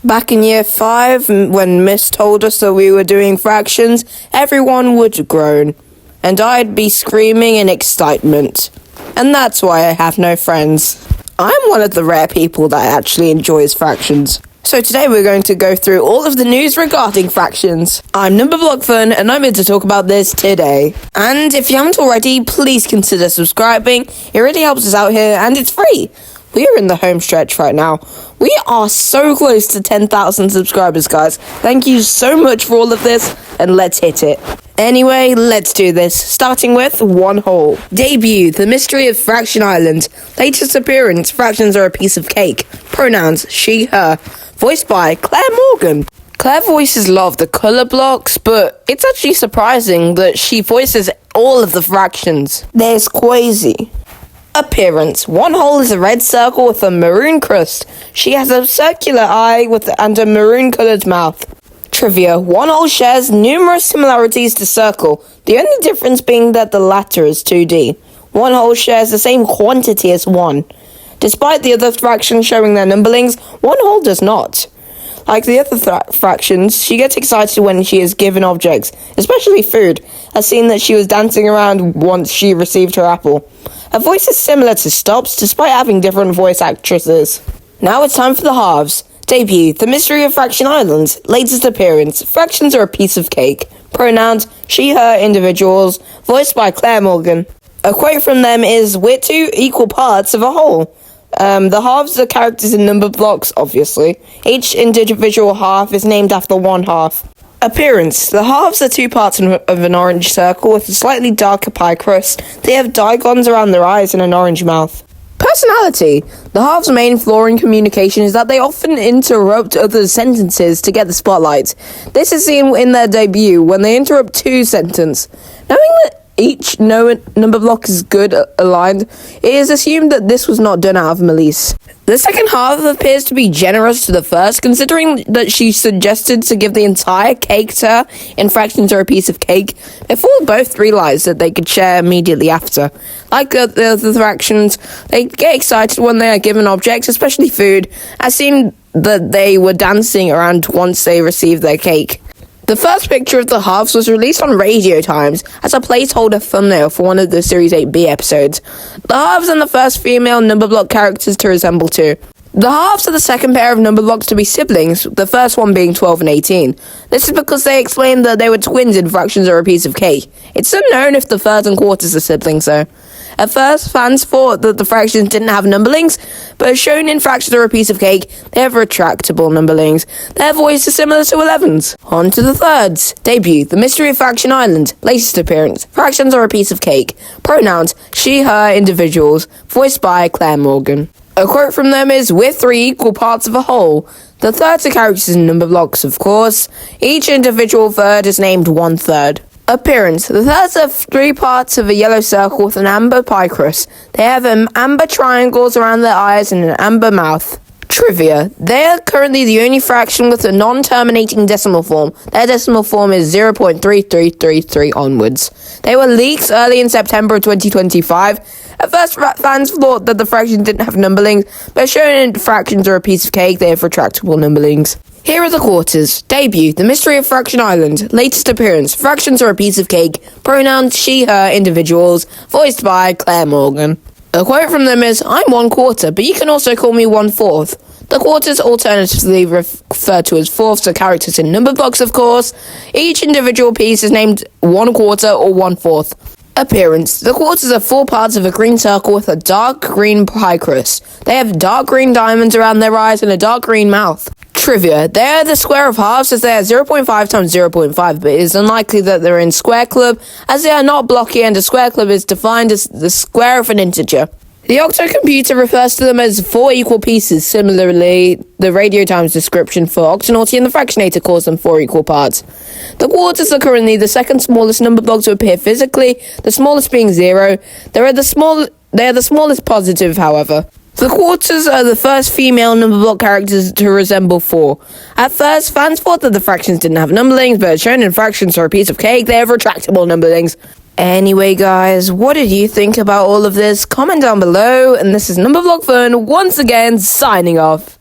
Back in year 5, when Miss told us that we were doing fractions, everyone would groan, and I'd be screaming in excitement. And that's why I have no friends. I'm one of the rare people that actually enjoys fractions. So today we're going to go through all of the news regarding fractions. I'm Numberblock Fun, and I'm here to talk about this today. And if you haven't already, please consider subscribing. It really helps us out here, and it's free. We are in the home stretch right now. We are so close to 10,000 subscribers, guys. Thank you so much for all of this, and let's hit it. Anyway, let's do this. Starting with one whole. Debut, The Mystery of Fraction Island. Latest appearance, fractions are a piece of cake. Pronouns, she, her. Voiced by Claire Morgan. Claire voices a lot of the colour blocks, but it's actually surprising that she voices all of the fractions. There's Quasi. Appearance. One whole is a red circle with a maroon crust. She has a circular eye and a maroon-coloured mouth. Trivia. One whole shares numerous similarities to circle, the only difference being that the latter is 2D. One whole shares the same quantity as 1. Despite the other fractions showing their numberlings, one whole does not. Like the other fractions, she gets excited when she is given objects, especially food, as seen that she was dancing around once she received her apple. Her voice is similar to Stop's, despite having different voice actresses. Now it's time for the halves. Debut, The Mystery of Fraction Island. Latest appearance, fractions are a piece of cake. Pronouns, she, her, individuals. Voiced by Claire Morgan. A quote from them is, "We're two equal parts of a whole." The halves are characters in number blocks, obviously. Each individual half is named after one half. Appearance. The halves are two parts of an orange circle with a slightly darker pie crust. They have digons around their eyes and an orange mouth. Personality. The halves' main flaw in communication is that they often interrupt other sentences to get the spotlight. This is seen in their debut when they interrupt two sentences. Knowing that each number block is good aligned, it is assumed that this was not done out of malice. The second half appears to be generous to the first, considering that she suggested to give the entire cake to her in fractions or a piece of cake, before both realised that they could share immediately after. Like the other fractions, they get excited when they are given objects, especially food, as seen that they were dancing around once they received their cake. The first picture of the halves was released on Radio Times as a placeholder thumbnail for one of the Series 8B episodes. The halves are the first female numberblock characters to resemble two. The halves are the second pair of numberblocks to be siblings, the first one being 12 and 18. This is because they explained that they were twins in fractions or a piece of cake. It's unknown if the thirds and quarters are siblings though. At first, fans thought that the fractions didn't have numberlings, but as shown in fractions or a piece of cake, they have retractable numberlings. Their voice is similar to 11's. On to the thirds. Debut, The Mystery of Fraction Island. Latest appearance, fractions are a piece of cake. Pronouns, she, her, individuals. Voiced by Claire Morgan. A quote from them is, "We're three equal parts of a whole." The thirds are characters in number blocks, of course. Each individual third is named 1/3. Appearance. The thirds are three parts of a yellow circle with an amber pie crust. They have amber triangles around their eyes and an amber mouth. Trivia. They are currently the only fraction with a non-terminating decimal form. Their decimal form is 0.3333 onwards. They were leaked early in September of 2025. At first, fans thought that the fractions didn't have numberlings, but shown in fractions or a piece of cake, they have retractable numberlings. Here are the quarters. Debut, The Mystery of Fraction Island. Latest appearance, fractions are a piece of cake. Pronouns, she, her, individuals. Voiced by Claire Morgan. A quote from them is, "I'm 1/4, but you can also call me 1/4. The quarters alternatively referred to as fourths are characters in number blocks, of course. Each individual piece is named 1/4 or 1/4. Appearance. The quarters are four parts of a green circle with a dark green pie crust. They have dark green diamonds around their eyes and a dark green mouth. Trivia. They are the square of halves as they are 0.5 times 0.5, but it is unlikely that they're in square club as they are not blocky and a square club is defined as the square of an integer. The octocomputer refers to them as four equal pieces. Similarly, the Radio Times description for Octonaughty and the Fractionator calls them four equal parts. The quarters are currently the second smallest number block to appear physically, the smallest being 0. They are the smallest positive, however. The quarters are the first female numberblock characters to resemble 4. At first, fans thought that the fractions didn't have numberlings, but as shown in fractions or a piece of cake, they have retractable numberlings. Anyway, guys, what did you think about all of this? Comment down below, and this is Numberblock Fun once again signing off.